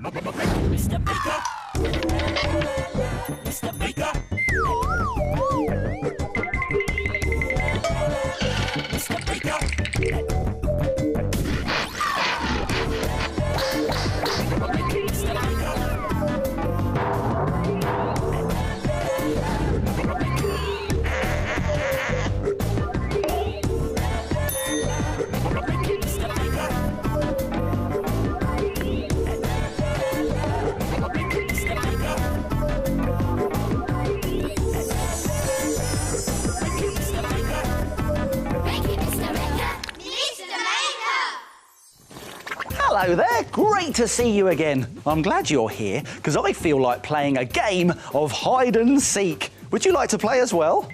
Mr. Baker. Mr. Baker. Mr. Baker. Hello there, great to see you again. I'm glad you're here because I feel like playing a game of hide and seek. Would you like to play as well?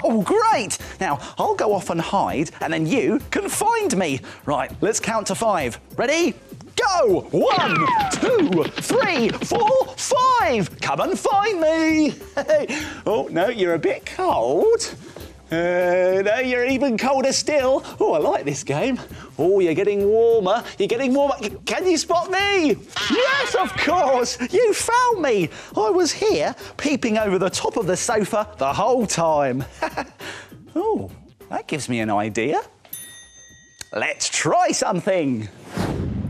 Oh, great! Now, I'll go off and hide and then you can find me. Right, let's count to 5. Ready? Go! 1, 2, 3, 4, 5! Come and find me! Oh, no, you're a bit cold. No, you're even colder still. Oh, I like this game. Oh, you're getting warmer. You're getting warmer. Can you spot me? Yes, of course. You found me. I was here peeping over the top of the sofa the whole time. Oh, that gives me an idea. Let's try something.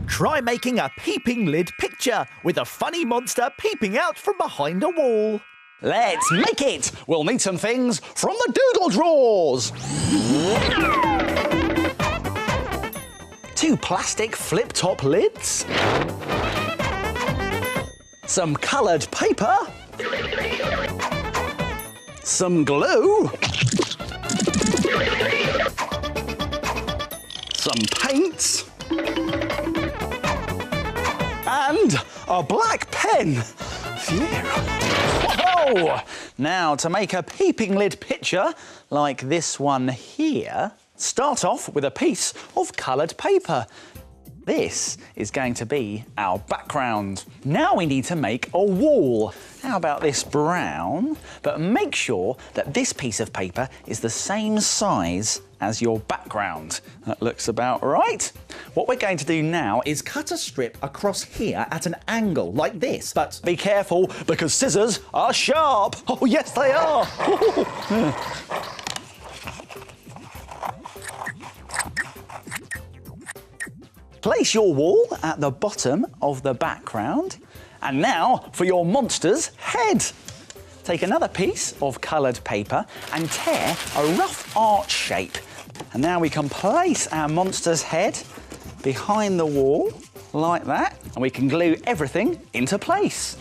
Try making a peeping lid picture with a funny monster peeping out from behind a wall. Let's make it! We'll need some things from the doodle drawers. 2 plastic flip-top lids. Some coloured paper. Some glue. Some paints. And a black pen. Phew. Whoa! Now, to make a peeping lid picture like this one here, start off with a piece of coloured paper. This is going to be our background. Now we need to make a wall. How about this brown? But make sure that this piece of paper is the same size as your background. That looks about right. What we're going to do now is cut a strip across here at an angle like this. But be careful because scissors are sharp. Oh, yes, they are. Place your wall at the bottom of the background. And now for your monster's head. Take another piece of coloured paper and tear a rough arch shape. And now we can place our monster's head behind the wall like that. And we can glue everything into place.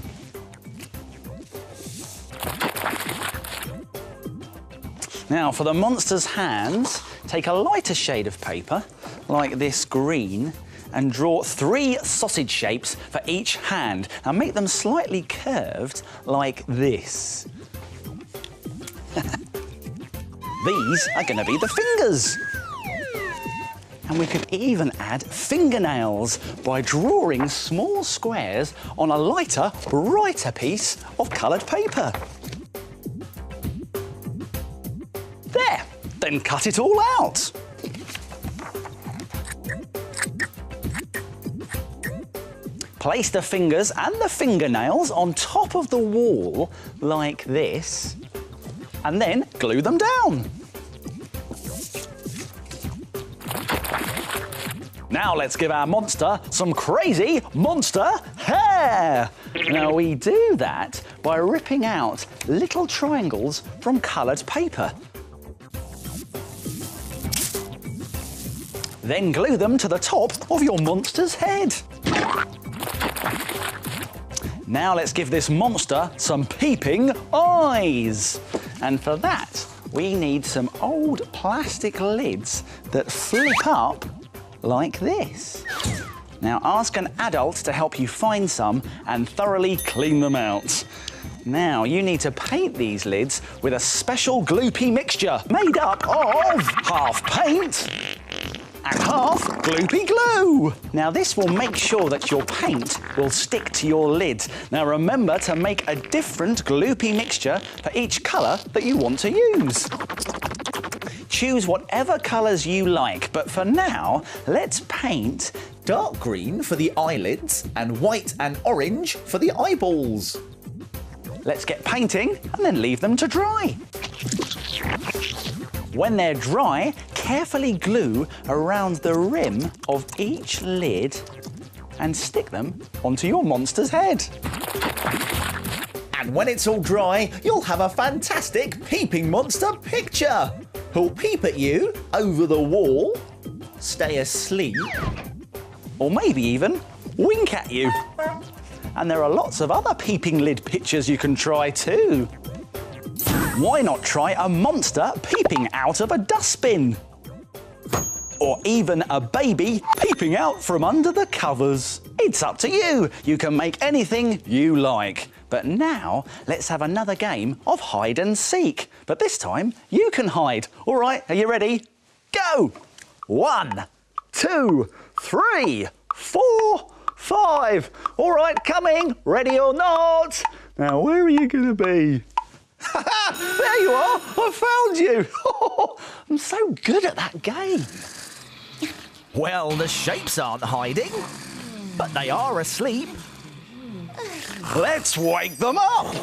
Now for the monster's hands, take a lighter shade of paper like this green and draw 3 sausage shapes for each hand. Now make them slightly curved like this. These are going to be the fingers. And we could even add fingernails by drawing small squares on a lighter, brighter piece of coloured paper. There, then cut it all out. Place the fingers and the fingernails on top of the wall like this, and then glue them down. Now let's give our monster some crazy monster hair. Now we do that by ripping out little triangles from coloured paper. Then glue them to the top of your monster's head. Now let's give this monster some peeping eyes. And for that, we need some old plastic lids that flip up like this. Now ask an adult to help you find some and thoroughly clean them out. Now you need to paint these lids with a special gloopy mixture made up of half paint and half gloopy glue. Now this will make sure that your paint will stick to your lid. Now remember to make a different gloopy mixture for each colour that you want to use. Choose whatever colours you like, but for now, let's paint dark green for the eyelids and white and orange for the eyeballs. Let's get painting and then leave them to dry. When they're dry, carefully glue around the rim of each lid and stick them onto your monster's head. And when it's all dry, you'll have a fantastic peeping monster picture. Who'll peep at you over the wall, stay asleep, Or maybe even wink at you. And there are lots of other peeping lid pictures you can try too. Why not try a monster peeping out of a dustbin? Or even a baby peeping out from under the covers. It's up to you. You can make anything you like. But now, let's have another game of hide and seek. But this time, you can hide. All right, are you ready? Go! 1, 2, 3, 4, 5. All right, coming. Ready or not? Now, where are you going to be? There you are. I found you. I'm so good at that game. Well, the shapes aren't hiding, but they are asleep. Let's wake them up.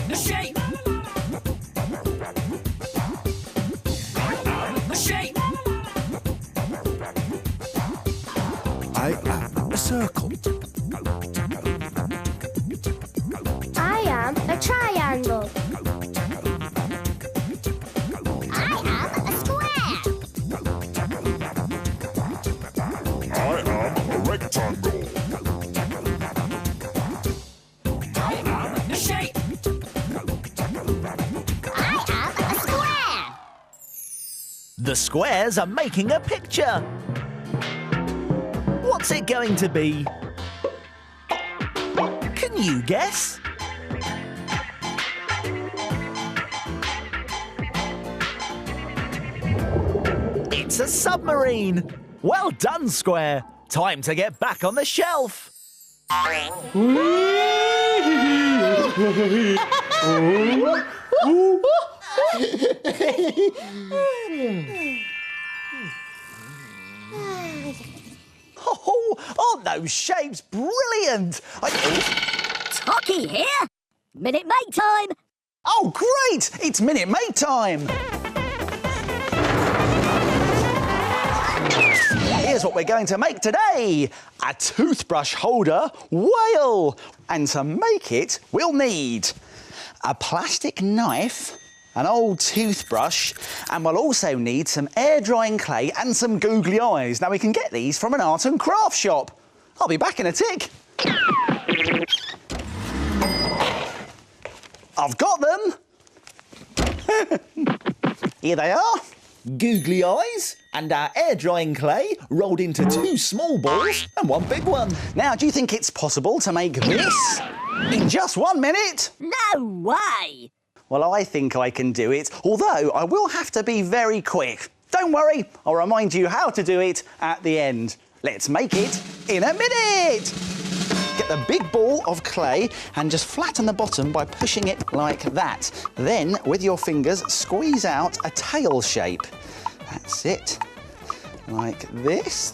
The shape. The shape. I am a circle. I am a triangle. I am a square. I am a rectangle. The shape. I am a square. The squares are making a picture. What's it going to be? Can you guess? It's a submarine. Well done, Square. Time to get back on the shelf. Oh, aren't those shapes brilliant? Hockey here. Minute Maid time. Oh, great! It's Minute Maid time. Here's what we're going to make today. A toothbrush holder whale. And to make it, we'll need a plastic knife, an old toothbrush, and we'll also need some air-drying clay and some googly eyes. Now, we can get these from an art and craft shop. I'll be back in a tick. I've got them. Here they are. Googly eyes and our air-drying clay rolled into 2 small balls and 1 big one. Now, do you think it's possible to make this in just 1 minute? No way. Well, I think I can do it, although I will have to be very quick. Don't worry, I'll remind you how to do it at the end. Let's make it in a minute. Get the big ball of clay and just flatten the bottom by pushing it like that. Then, with your fingers, squeeze out a tail shape. That's it. Like this.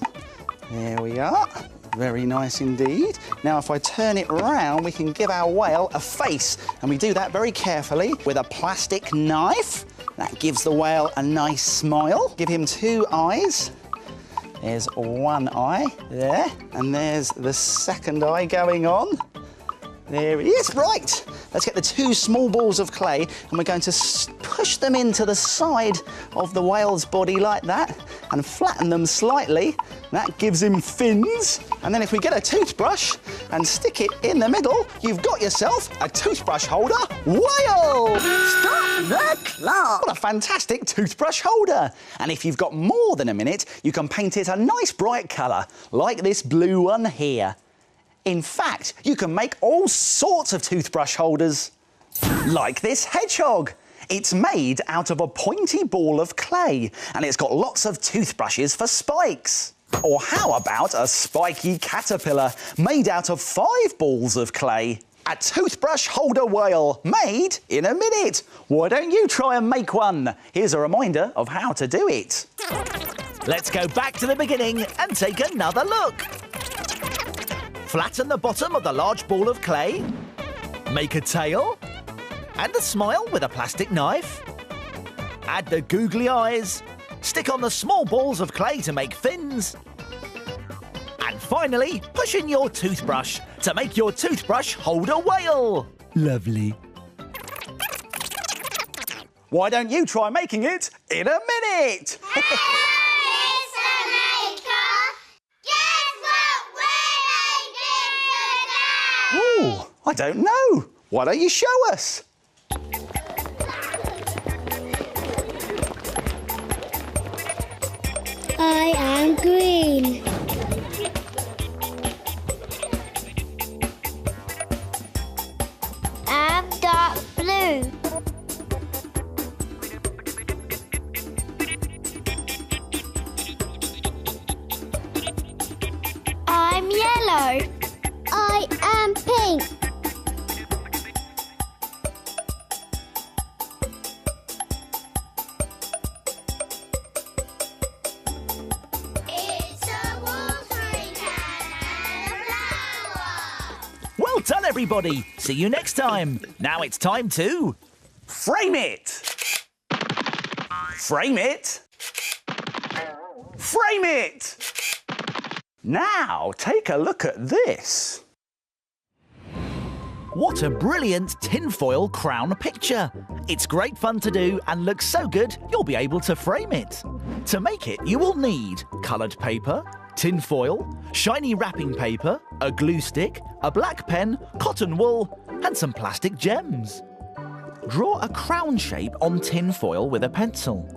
There we are. Very nice indeed. Now, if I turn it round, we can give our whale a face. And we do that very carefully with a plastic knife. That gives the whale a nice smile. Give him 2 eyes. There's 1 eye there, and there's the second eye going on. There he is. Right, let's get the 2 small balls of clay, and we're going to push them into the side of the whale's body like that, and flatten them slightly. That gives him fins. And then if we get a toothbrush and stick it in the middle, you've got yourself a toothbrush holder whale! Stop the clock. What a fantastic toothbrush holder! And if you've got more than a minute, you can paint it a nice bright colour, like this blue one here. In fact, you can make all sorts of toothbrush holders. Like this hedgehog. It's made out of a pointy ball of clay and it's got lots of toothbrushes for spikes. Or how about a spiky caterpillar made out of 5 balls of clay? A toothbrush holder whale made in a minute. Why don't you try and make one? Here's a reminder of how to do it. Let's go back to the beginning and take another look. Flatten the bottom of the large ball of clay. Make a tail. And a smile with a plastic knife. Add the googly eyes. Stick on the small balls of clay to make fins. And finally, push in your toothbrush to make your toothbrush hold a whale. Lovely. Why don't you try making it in a minute? Ooh, I don't know. Why don't you show us? I am green. I'm dark blue. I'm yellow. I am pink. It's a watering can and a flower. Well done, everybody. See you next time. Now it's time to... Frame it! Frame it! Frame it! Now, take a look at this. What a brilliant tinfoil crown picture. It's great fun to do and looks so good you'll be able to frame it. To make it, you will need coloured paper, tinfoil, shiny wrapping paper, a glue stick, a black pen, cotton wool and some plastic gems. Draw a crown shape on tinfoil with a pencil.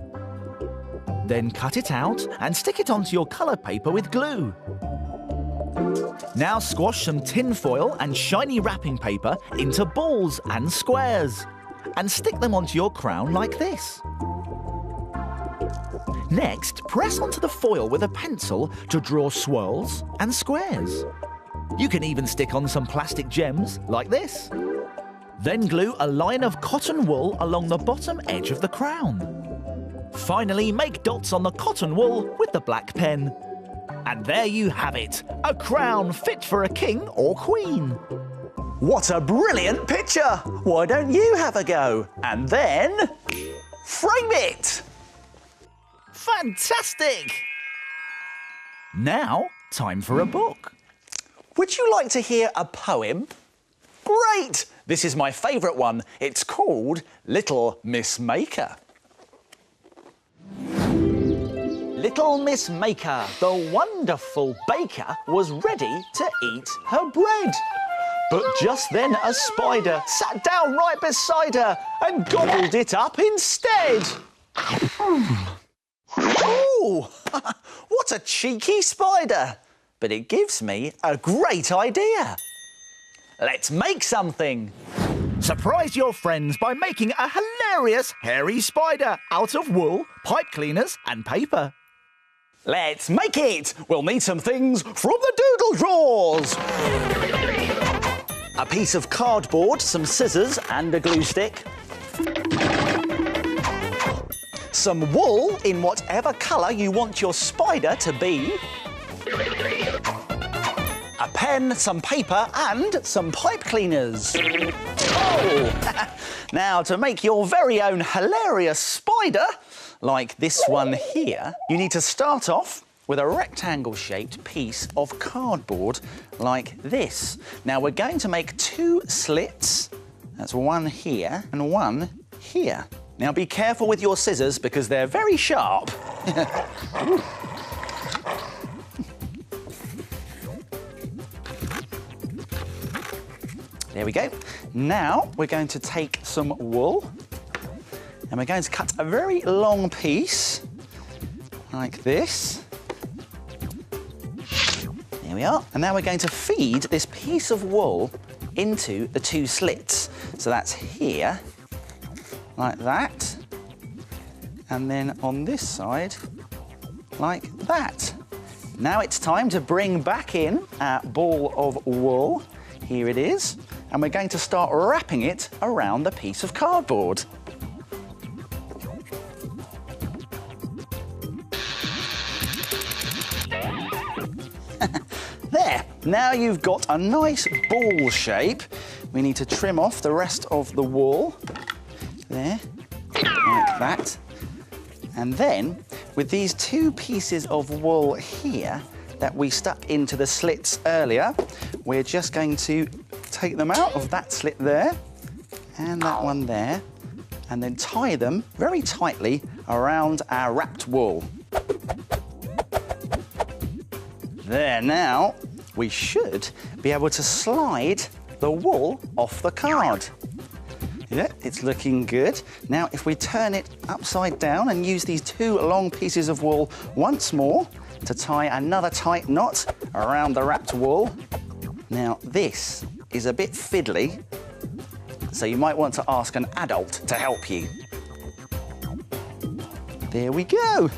Then cut it out and stick it onto your coloured paper with glue. Now squash some tinfoil and shiny wrapping paper into balls and squares and stick them onto your crown like this. Next, press onto the foil with a pencil to draw swirls and squares. You can even stick on some plastic gems like this. Then glue a line of cotton wool along the bottom edge of the crown. Finally, make dots on the cotton wool with the black pen. And there you have it, a crown fit for a king or queen. What a brilliant picture! Why don't you have a go? And then, frame it! Fantastic! Now, time for a book. Would you like to hear a poem? Great! This is my favourite one. It's called Little Miss Maker. Little Miss Maker, the wonderful baker, was ready to eat her bread. But just then a spider sat down right beside her and gobbled it up instead. Ooh, what a cheeky spider. But it gives me a great idea. Let's make something. Surprise your friends by making a hilarious hairy spider out of wool, pipe cleaners and paper. Let's make it! We'll need some things from the doodle drawers. A piece of cardboard, some scissors and a glue stick. Some wool in whatever colour you want your spider to be. A pen, some paper and some pipe cleaners. Oh! Now, to make your very own hilarious spider, like this one here, you need to start off with a rectangle-shaped piece of cardboard like this. Now, we're going to make 2 slits. That's one here and one here. Now, be careful with your scissors because they're very sharp. There we go. Now, we're going to take some wool and we're going to cut a very long piece like this. There we are. And now we're going to feed this piece of wool into the 2 slits. So that's here, like that. And then on this side, like that. Now it's time to bring back in our ball of wool. Here it is. And we're going to start wrapping it around the piece of cardboard. There, now you've got a nice ball shape. We need to trim off the rest of the wool. There, like that. And then, with these two pieces of wool here that we stuck into the slits earlier, we're just going to take them out of that slit there and that one there, and then tie them very tightly around our wrapped wool. There, now we should be able to slide the wool off the card. Yeah, it's looking good. Now, if we turn it upside down and use these two long pieces of wool once more to tie another tight knot around the wrapped wool. Now, this is a bit fiddly, so you might want to ask an adult to help you. There we go.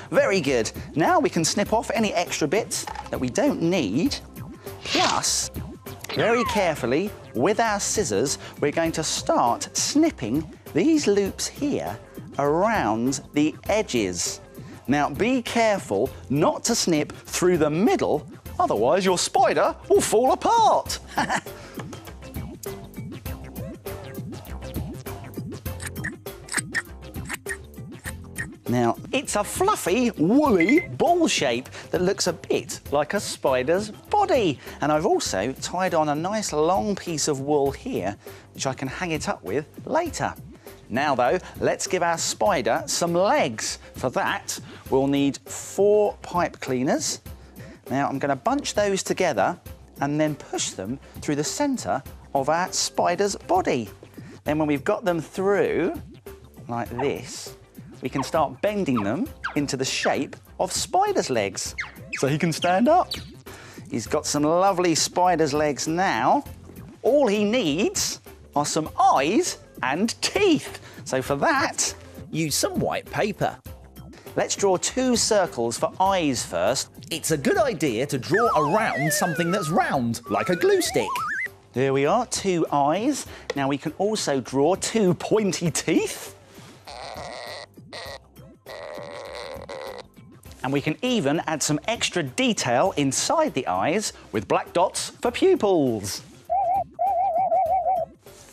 Very good. Now we can snip off any extra bits that we don't need. Plus, very carefully, with our scissors, we're going to start snipping these loops here around the edges. Now, be careful not to snip through the middle, otherwise your spider will fall apart. Now, it's a fluffy, woolly ball shape that looks a bit like a spider's body. And I've also tied on a nice long piece of wool here, which I can hang it up with later. Now, though, let's give our spider some legs. For that, we'll need 4 pipe cleaners. Now, I'm going to bunch those together and then push them through the centre of our spider's body. Then when we've got them through, like this, we can start bending them into the shape of spider's legs so he can stand up. He's got some lovely spider's legs now. All he needs are some eyes and teeth. So for that, Use some white paper. let's draw 2 circles for eyes first. It's a good idea to draw around something that's round, like a glue stick. There we are, 2 eyes. Now we can also draw 2 pointy teeth. And we can even add some extra detail inside the eyes with black dots for pupils.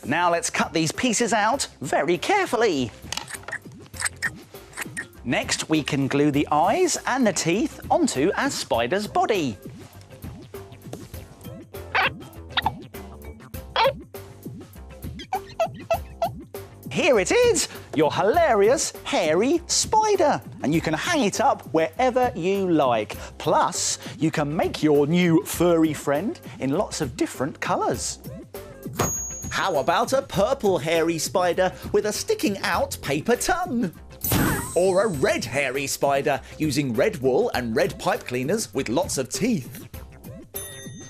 Now let's cut these pieces out very carefully. Next, we can glue the eyes and the teeth onto our spider's body. Here it is, your hilarious hairy spider. And you can hang it up wherever you like. Plus, you can make your new furry friend in lots of different colours. How about a purple hairy spider with a sticking out paper tongue? Or a red hairy spider using red wool and red pipe cleaners with lots of teeth?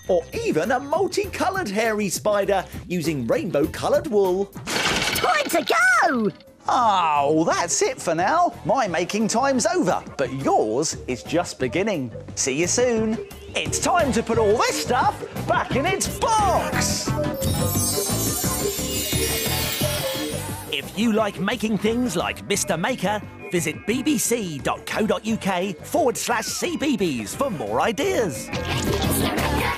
Or even a multicoloured hairy spider using rainbow-coloured wool? Time to go! Oh, that's it for now. My making time's over, but yours is just beginning. See you soon. It's time to put all this stuff back in its box. If you like making things like Mr. Maker, visit bbc.co.uk/cbbs for more ideas. Mr. Maker,